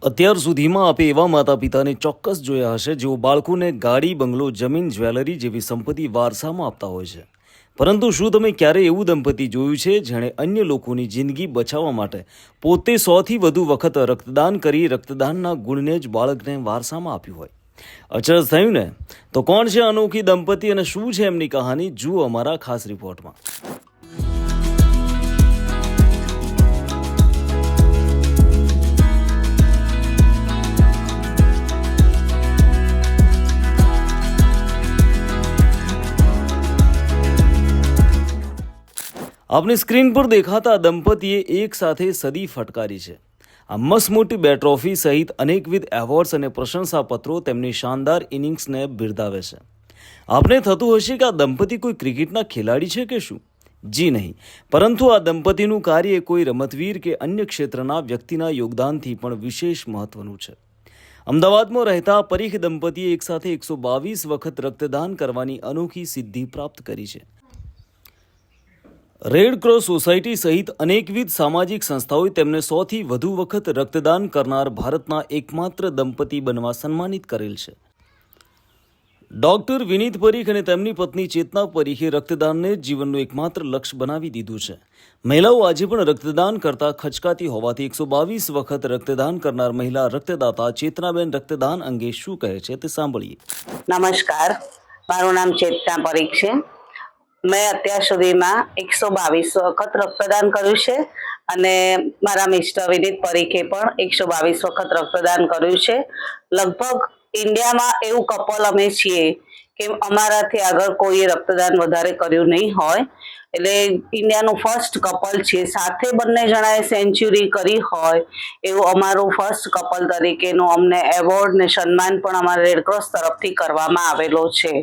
અત્યાર સુધીમાં આપે એવા માતા પિતાને ચોક્કસ જોયા હશે જેઓ બાળકોને ગાડી બંગલો જમીન જ્વેલરી જેવી સંપત્તિ વારસામાં આપતા હોય છે. પરંતુ શું તમે ક્યારેય એવું દંપતી જોયું છે જેણે અન્ય લોકોની જિંદગી બચાવવા માટે પોતે 100થી વધુ વખત રક્તદાન કરી રક્તદાનના ગુણને જ બાળકને વારસામાં આપ્યું હોય? અચરજ થયું ને? તો કોણ છે અનોખી દંપતી અને શું છે એમની કહાની? જુઓ અમારા ખાસ રિપોર્ટમાં. આપની સ્ક્રીન પર દેખાતા દંપતીએ એક સાથે સદી ફટકારી છે. આ મસમોટી 2 ટ્રોફી સહિત અનેકવિધ એવોર્ડ્સ અને પ્રશંસાપત્રો તેમની શાનદાર ઇનિંગ્સને બિરદાવે છે. આપને થતું હશે કે આ દંપતી કોઈ ક્રિકેટના ખેલાડી છે કે શું? જી નહીં, પરંતુ આ દંપતીનું કાર્ય કોઈ રમતવીર કે અન્ય ક્ષેત્રના વ્યક્તિના યોગદાનથી પણ વિશેષ મહત્વનું છે. અમદાવાદમાં રહેતા પરીખ દંપતીએ એકસાથે 122 વખત રક્તદાન કરવાની અનોખી સિદ્ધિ પ્રાપ્ત કરી છે. રેડ ક્રોસ સોસાયટી સહિત અનેકવિધ સામાજિક સંસ્થાઓએ તેમને 100થી વધુ વખત રક્તદાન કરનાર ભારતના એકમાત્ર દંપતી બનવા સન્માનિત કરેલ છે. ડોક્ટર વિનીત પરીખ અને તેમની પત્ની ચેતના પરીખે રક્તદાનને જ જીવનનું એકમાત્ર લક્ષ્ય બનાવી દીધું છે. મહિલાઓ આજે પણ રક્તદાન કરતા ખચકાતી હોવાથી 122 વખત રક્તદાન કરનાર મહિલા રક્તદાતા ચેતનાબેન રક્તદાન અંગે શું કહે છે તે સાંભળીએ. નમસ્કાર, મારું નામ ચેતના પરીખ છે. મેં અત્યાર સુધીમાં 122 વખત રક્તદાન કર્યું છે અને મારા મિસ્ટર વિનીત પરીખે પણ 122 વખત રક્તદાન કર્યું છે. લગભગ ઇન્ડિયામાં એવું કપલ અમે છીએ કે અમારાથી આગળ કોઈએ રક્તદાન વધારે કર્યું નહીં હોય. એટલે ઇન્ડિયાનું ફર્સ્ટ કપલ છે. સાથે બંને જણાએ સેન્ચુરી કરી હોય એવું અમારું ફર્સ્ટ કપલ તરીકેનું અમને એવોર્ડ ને સન્માન પણ અમારા રેડક્રોસ તરફથી કરવામાં આવેલો છે.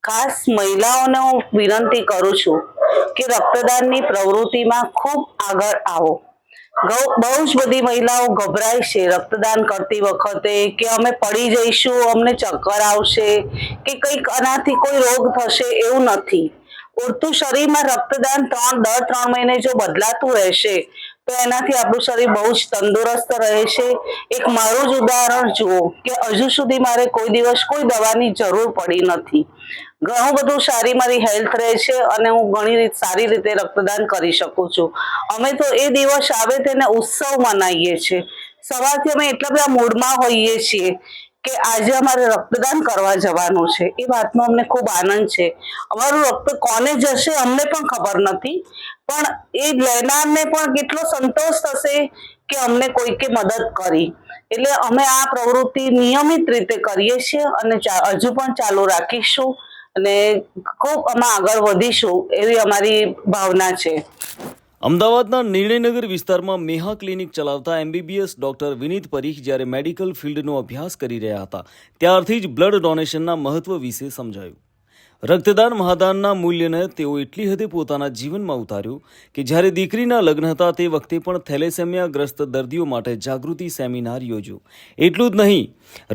ખાસ મહિલાઓને હું વિનંતી કરું છું કે રક્તદાનની પ્રવૃત્તિમાં ખૂબ આગળ આવો. બહુ જ બધી મહિલાઓ ગભરાય છે રક્તદાન કરતી વખતે કે અમે પડી જઈશું, અમને ચક્કર આવશે કે કંઈક આનાથી કોઈ રોગ થશે. એવું નથી. ઉડતું શરીરમાં રક્તદાન દર 3 મહિને જો બદલાતું રહેશે તો એનાથી આપણું શરીર બહુ જ તંદુરસ્ત રહેશે. એક મારું જ ઉદાહરણ જુઓ કે હજુ સુધી મારે કોઈ દિવસ કોઈ દવાની જરૂર પડી નથી. ઘણું બધું સારી મારી હેલ્થ રહે છે અને હું ઘણી સારી રીતે રક્તદાન કરી શકું છું. અમે તો એ દિવસ આવે તેને ઉત્સવ મનાવીએ છીએ. સવારથી અમે એટલા બધા મૂડમાં હોઈએ છીએ કે આજે અમારે રક્તદાન કરવા જવાનું છે. એ વાતનો અમને ખૂબ આનંદ છે. અમારું રક્ત કોને જશે અમને પણ ખબર નથી, પણ એ લેનારને પણ કેટલો સંતોષ થશે કે અમને કોઈકે મદદ કરી. એટલે અમે આ પ્રવૃત્તિ નિયમિત રીતે કરીએ છીએ અને હજુ પણ ચાલુ રાખીશું અને ખૂબ અમે આગળ વધીશું એવી અમારી ભાવના છે. અમદાવાદના નિર્ણયનગર વિસ્તારમાં મેહા ક્લિનિક ચલાવતા MBBS ડોક્ટર વિનીત પરીખ જ્યારે મેડિકલ ફિલ્ડનો અભ્યાસ કરી રહ્યા હતા ત્યારથી જ બ્લડ ડોનેશનના મહત્વ વિશે સમજાયું. રક્તદાન મહાદાનના મૂલ્યને તેઓ એટલી હદે પોતાના જીવનમાં ઉતાર્યું કે જ્યારે દીકરીના લગ્ન હતા તે વખતે પણ થેલેસેમિયાગ્રસ્ત દર્દીઓ માટે જાગૃતિ સેમિનાર યોજ્યો. એટલું જ નહીં,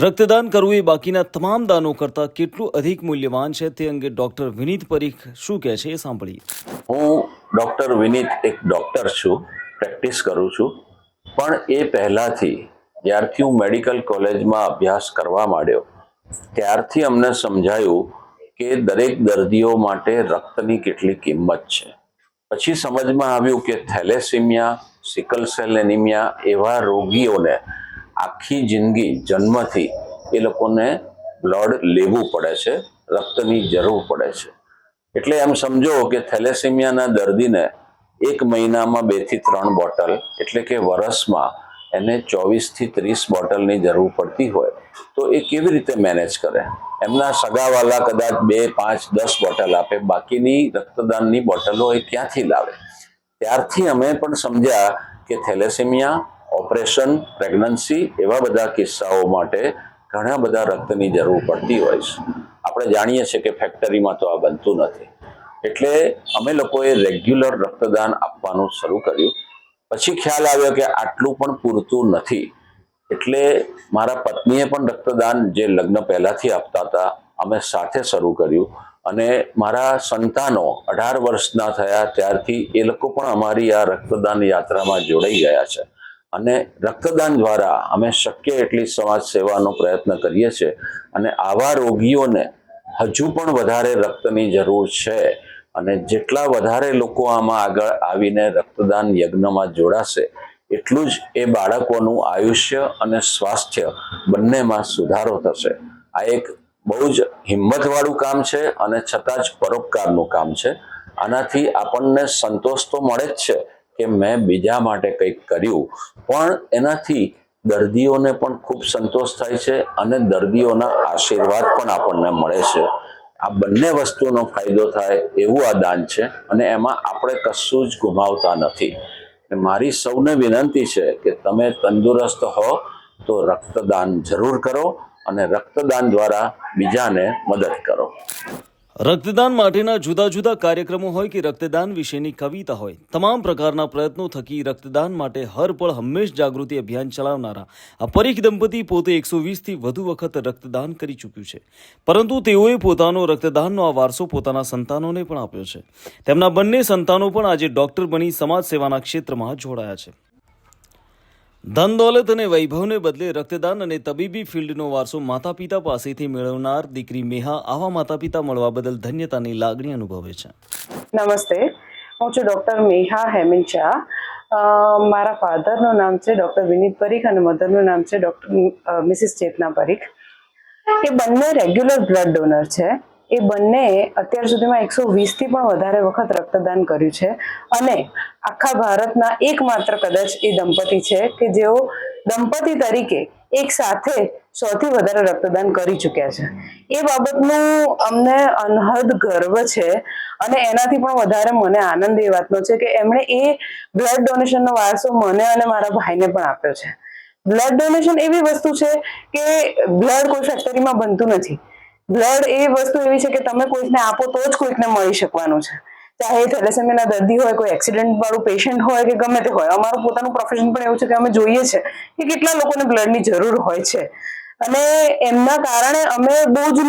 રક્તદાન કરવું એ બાકીના તમામ દાનો કરતાં કેટલું અધિક મૂલ્યવાન છે તે અંગે ડોક્ટર વિનીત પરીખ શું કહે છે એ સાંભળીએ. હું ડૉક્ટર વિનીત એક ડૉક્ટર છું, પ્રેક્ટિસ કરું છું. પણ એ પહેલાંથી જ્યારથી હું મેડિકલ કોલેજમાં અભ્યાસ કરવા માંડ્યો ત્યારથી અમને સમજાયું કે દરેક દર્દીઓ માટે રક્તની કેટલી કિંમત છે. પછી સમજમાં આવ્યું કે થેલેસીમિયા, સિકલ સેલ એનિમિયા એવા રોગીઓને આખી જિંદગી જન્મથી એ લોકોને બ્લડ લેવું પડે છે, રક્તની જરૂર પડે છે. એટલે એમ સમજો કે થેલેસીમિયાના દર્દીને 1 મહિનામાં 2 થી 3 બોટલ એટલે કે વર્ષમાં એને 24 થી 30 બોટલની જરૂર પડતી હોય તો એ કેવી રીતે મેનેજ કરે? એમના સગાવાલા કદાચ 2, 5, 10 બોટલ આપે, બાકીની રક્તદાનની બોટલો એ ક્યાંથી લાવે? ત્યારથી અમે પણ સમજ્યા કે થેલેસીમિયા, ઓપરેશન, પ્રેગ્નન્સી એવા બધા કિસ્સાઓ માટે ઘણા બધા રક્તની જરૂર પડતી હોય છે. આપણે જાણીએ છીએ કે ફેક્ટરીમાં તો આ બનતું નથી. એટલે અમે લોકોએ રેગ્યુલર રક્તદાન આપવાનું શરૂ કર્યું. પછી ખ્યાલ આવ્યો કે આટલું પણ પૂરતું નથી. એટલે મારા પત્નીએ પણ રક્તદાન જે લગ્ન પહેલાંથી આપતા હતા અમે સાથે શરૂ કર્યું અને મારા સંતાનો 18 વર્ષના થયા ત્યારથી એ લોકો પણ અમારી આ રક્તદાન યાત્રામાં જોડાઈ ગયા છે અને રક્તદાન દ્વારા અમે શક્ય એટલી સમાજ સેવાનો પ્રયત્ન કરીએ છીએ અને આવા રોગીઓને હજુ પણ વધારે રક્તની જરૂર છે અને જેટલા વધારે લોકો આમાં આગળ આવીને રક્તદાન યજ્ઞમાં જોડાશે એટલું જ એ બાળકોનું આયુષ્ય અને સ્વાસ્થ્ય બંનેમાં સુધારો થશે. આ એક બહુ જ હિંમતવાળું કામ છે અને છતાં જ પરોપકારનું કામ છે. આનાથી આપણને સંતોષ તો મળે જ છે કે મેં બીજા માટે કંઈક કર્યું, પણ એનાથી દર્દીઓને પણ ખૂબ સંતોષ થાય છે અને દર્દીઓના આશીર્વાદ પણ આપણને મળે છે. આ બંને વસ્તુનો ફાયદો થાય એવું આ દાન છે અને એમાં આપણે કશું જ ગુમાવતા નથી. મારી સૌને વિનંતી છે કે તમે તંદુરસ્ત હો તો રક્તદાન જરૂર કરો અને રક્તદાન દ્વારા બીજાને મદદ કરો. રક્તદાન માટેના જુદા જુદા કાર્યક્રમો હોય કે રક્તદાન વિશેની કવિતા હોય, તમામ પ્રકારના પ્રયત્નો થકી રક્તદાન માટે હર પળ હંમેશ જાગૃતિ અભિયાન ચલાવનારા આ પરીખ દંપતી પોતે 120થી વધુ વખત રક્તદાન કરી ચૂક્યું છે, પરંતુ તેઓએ પોતાનો રક્તદાનનો આ વારસો પોતાના સંતાનોને પણ આપ્યો છે. તેમના બંને સંતાનો પણ આજે ડોક્ટર બની સમાજ સેવાના ક્ષેત્રમાં જોડાયા છે. ધન દોલત અને વૈભવને બદલે રક્તદાન અને તબીબી ફિલ્ડનો વારસો માતા પિતા પાસેથી મેળવનાર દીકરી મેહા આવા માતા પિતા મળવા બદલ ધન્યતાની લાગણી અનુભવે છે. નમસ્તે, હું છું ડૉક્ટર મેહા હેમિન શાહ. મારા ફાધરનું નામ છે ડૉક્ટર વિનીત પરીખ અને મધરનું નામ છે મિસિસ ચેતના પરીખ. એ બંને રેગ્યુલર બ્લડ ડોનર છે. એ બંને અત્યાર સુધીમાં 120થી પણ વધારે વખત રક્તદાન કર્યું છે અને આખા ભારતના એકમાત્ર કદાચ એ દંપતી છે કે જેઓ દંપતી તરીકે એક સાથે 100થી વધારે રક્તદાન કરી ચૂક્યા છે. એ બાબતનું અમને અનહદ ગર્વ છે અને એનાથી પણ વધારે મને આનંદ એ વાતનો છે કે એમણે એ બ્લડ ડોનેશનનો વારસો મને અને મારા ભાઈને પણ આપ્યો છે. બ્લડ ડોનેશન એવી વસ્તુ છે કે બ્લડ કોઈ ફેક્ટરીમાં બનતું નથી. બ્લડ એ વસ્તુ એવી છે કે તમે કોઈકને આપો તો જ કોઈકને મળી શકવાનું છે. ચાહે થેલેસેમિયાના દર્દી હોય, કોઈ એક્સિડન્ટ વાળું પેશન્ટ હોય કે ગમે તે હોય. અમારું પોતાનું પ્રોફેશન પણ એવું છે કે અમે જોઈએ છે કે કેટલા લોકોને બ્લડની જરૂર હોય છે અને એમના કારણે અમે બહુ જ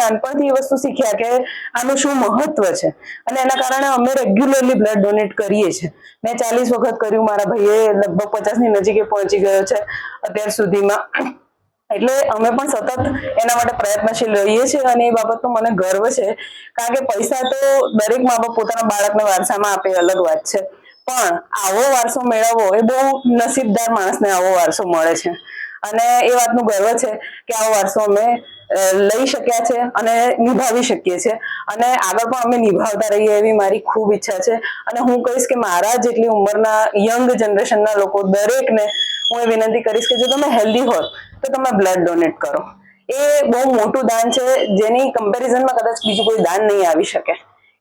નાનપણથી એ વસ્તુ શીખ્યા કે આનું શું મહત્વ છે અને એના કારણે અમે રેગ્યુલરલી બ્લડ ડોનેટ કરીએ છીએ. મેં 40 વખત કર્યું, મારા ભાઈએ લગભગ 50ની નજીકે પહોંચી ગયો છે અત્યાર સુધીમાં. એટલે અમે પણ સતત એના માટે પ્રયત્નશીલ રહીએ છીએ અને એ બાબતનો મને ગર્વ છે. કારણ કે પૈસા તો દરેક મા બાપ પોતાના બાળકને વારસામાં આપે અલગ વાત છે, પણ આવો વારસો મેળવવો એ બહુ નસીબદાર માણસને આવો વારસો મળે છે અને એ વાતનું ગર્વ છે કે આવો વારસો અમે લઈ શક્યા છે અને નિભાવી શકીએ છીએ અને આગળ પણ અમે નિભાવતા રહીએ એવી મારી ખૂબ ઈચ્છા છે. અને હું કહીશ કે મારા જેટલી ઉંમરના યંગ જનરેશનના લોકો દરેકને હું એ વિનંતી કરીશ કે જો તમે હેલ્ધી હો તો તમે બ્લડ ડોનેટ કરો. એ બહુ મોટું દાન છે જેની કમ્પેરિઝનમાં કદાચ બીજું કોઈ દાન નહીં આવી શકે.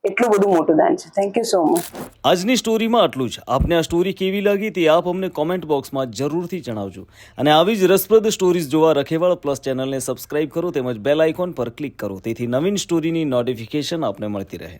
એટલું બધું મોટું દાન છે. Thank you so much. આજની સ્ટોરીમાં આટલું જ. આપને આ સ્ટોરી કેવી લાગી તે આપ અમને કોમેન્ટ બોક્સમાં જરૂરથી જણાવજો અને આવી જ રસપ્રદ સ્ટોરીઝ જોવા રખેવાળ પ્લસ ચેનલને સબસ્ક્રાઇબ કરો તેમજ બેલ આઇકોન પર ક્લિક કરો, તેથી નવીન સ્ટોરીની નોટિફિકેશન આપને મળતી રહે.